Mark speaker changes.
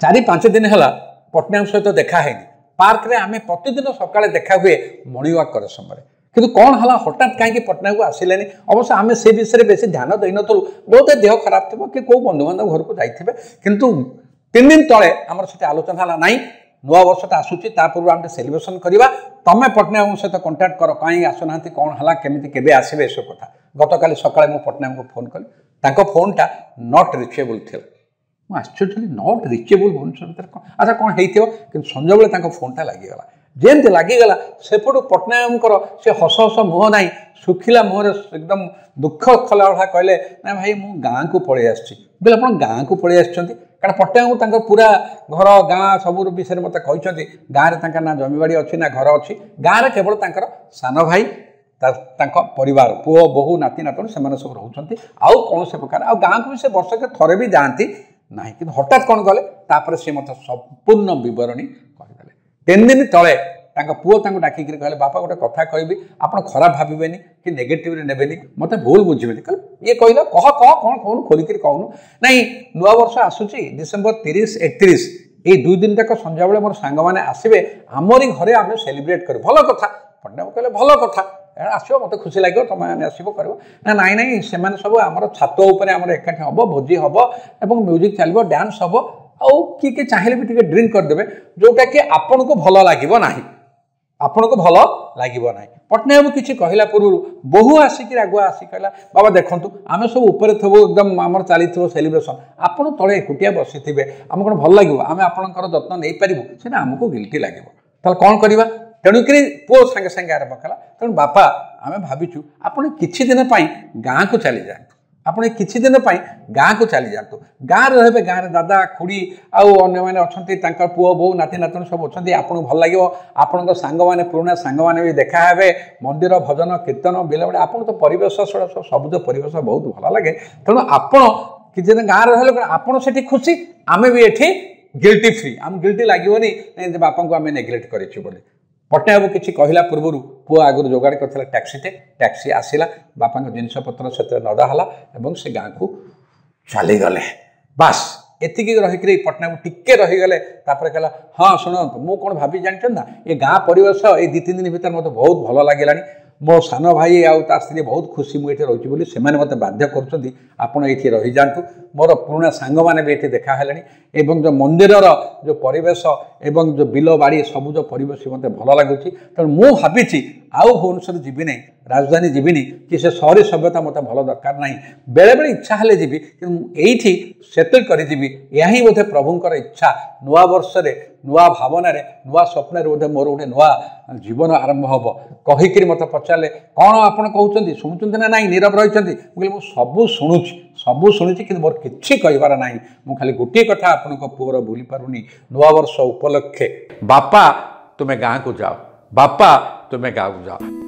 Speaker 1: 4-5 दिन है पट्टनायक सहित देखा है पार्क रे आम प्रतिदिन सकाଳେ देखा हुए मॉर्निंग वॉक कर समय किंतु कौन है हठात कहीं पट्टनायक को आसिले अवश्य आम से विषय बेसी ध्यान देन बहुत देह खराब थी कि कौ बंधुबांधव घर को जाइए किंतु 3 दिन तले आम से आलोचना है नाई नुआ वर्षटा आसूची पूर्व आम सेलिब्रेशन करवा तुम पट्टनायक सहित कंटाक्ट कर कहीं आसुना कौन है केमी केवे आसवे सब कथा गतकाली सकाଳେ मु पट्टनायक को फोन कली फोनटा नॉट रिचेबल थी आश्चर्य नॉट रिचेबल भुवनेश्वर अच्छा कौन हो कि संज बेले फोनटा लगिगला जेमती लगिगला सेपटू पट्टनायक से हस हस मुह ना सुखिला मुहर एकदम दुख खला भाया कहले ना भाई मु गाँ को पलि आसी बोले आप गाँ को पलि आसान कारण पट्टनायक पूरा घर गाँ सब विषय मत कहते गाँव में ना जमीबाड़ी अच्छी ना घर अच्छी गाँव में केवल सान भाई परिवार पुओ बहु नाती नातुणी से सब रोच आउ कौन से प्रकार आ गाँव को भी से वर्ष के थरे भी जाती ना कि हठात कौन गले तापर सी मत संपूर्ण बरणी कहीदे 3 दिन तले पुओ डाकिक कहले बापा गोटे कथा कहि आप खराब भावेनि कि नेगेटिव ने मत भूल बुझे कह ये कहल कह कह कौन कौन खोलिक कहूनु नाई नुआ वर्ष आसूची डिसेम्बर 30-31 ये 2 दिन तक संध्या बेले मोर सांग मैंने आसवे आमरी घरे आम सेलिब्रेट कर भल कथा पट्टनायक कहले भल कथा आसो मत खुशी लगे तुम मैंने आसो कर ना नाई नाई से सब आम छात उपर एकाठी हम भोजी हम और म्यूजिक चलो डांस हम आउ किए चाहिए भी टे ड्रिंक करदे जोटा कि आपन को भल लगे ना आपन को भल लगे ना पट्टनायक किसी कहला पूर्व बहु आसिक आगुआ आसिक कहला बाबा देखूँ आम सब ऊपर थो एकदम आम चली सेलिब्रेशन आपड़ तले एकुटिया बसी थे आम कौन भल लगे आम आपंकर जत्न नहीं पारू से आमको गिल्टी लगे तो कौन करवा तेणुक पुओ सांगे सांगे आरंभ कला तेणु बापा आम भाविचु आपड़ किछि दिन गाँ को चली जाए आपड़ किछि दिन गाँ को चली जातु गाँव रे गाँव में दादा खुड़ी आने अच्छा पुओ बो नाती नातुणी सब अच्छा आपको भल लगे आपण सांग मैंने पुराणा सांग मैंने भी देखा हे मंदिर भजन कीर्तन बिलबड़े आपन तो परिवेश सबुज परिवेश बहुत भल लगे तेणु आपण किसी दिन गाँव रही आपड़ से खुशी आम भी ये गिल्टी फ्री आम गिल्टी लगे बापा को आम नेग्लेक्ट करें पट्टनायक किसी कहला पूर्व पुओ आगुरी जोगाड़ कर टैक्सी आसला बापा जिनपतर से नदाला और से गाँव को चलीगले बास एतिकी रहीक पट्टनायक टिके रहीगले कहला हाँ शुणु मु कौन भाभी जानते ना ये गाँ परिवेश ये 2-3 दिन भर मत बहुत भल लगे मो सान भाई आउ ता स्त्री बहुत खुशी मुझे रोचे बोली से मत बाध्य कर ये रही जातु मोर पुराणा सांग मैंने भी ये देखा है जो मंदिर जो परिवेश एवं जो बिल बाड़ी सबुज परिवेश मत भल लगुच तेणु मुझे भावी आउ भुवनेश्वर जीवी नहीं राजधानी जीविनी कि से सहरी सभ्यता मत भल दरकार ना बेले बेले इच्छा हेले जीवी कि ये सेटल करी यही बोधे प्रभुंर इच्छा नुआ वर्ष नुआ भावना नुआ स्वप्न बोधे मोर गोटे नुआ जीवन आरंभ हम कहीकि मत पचारे कौन आप कहते शुणुंट ना ना नीरव रही सबू शुणुची कि मोर किसी कहबार ना मु खाली गोटे कथा आपण पुअर भूली पारुनी नुआ वर्ष उपलक्षे बापा तुम्हें गाँव को जाओ बापा तुम्हें गाँव को जाओ।